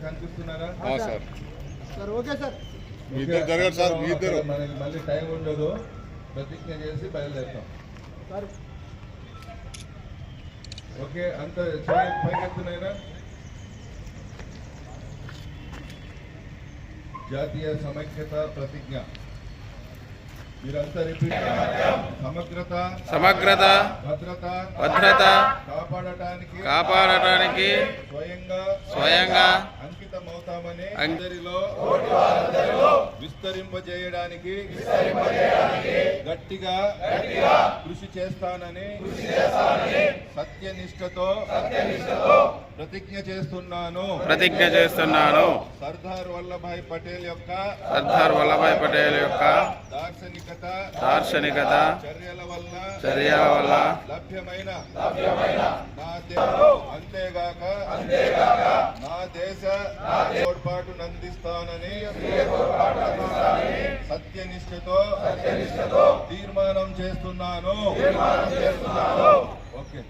కనిపిస్తున్నారా sir? Okay sir, మనకి మళ్ళీ time ఉండదు. ప్రతిజ్ఞ చేసి బయలుదేరుతాం. ఓకే, అంత పైకెత్తునైనా జాతీయ సమైక్యత ప్రతిజ్ఞ. మీరంతా రిపీట్. సమగ్రత భద్రత కాపాడటానికి స్వయంగా అంకితమవుతామని అందరిలో విస్తరింపజేయడానికి గట్టిగా కృషి చేస్తానని సత్యనిష్టతో ప్రతిజ్ఞ చేస్తున్నాను. సర్దార్ వల్లభాయ్ పటేల్ యొక్క దార్శనికత చర్యల వల్ల లభ్యమైన అంతేగాక నా దేశ తోడ్పాటు నందిస్తానని సత్యనిష్టతో తీర్మానం చేస్తున్నాను. ఓకే.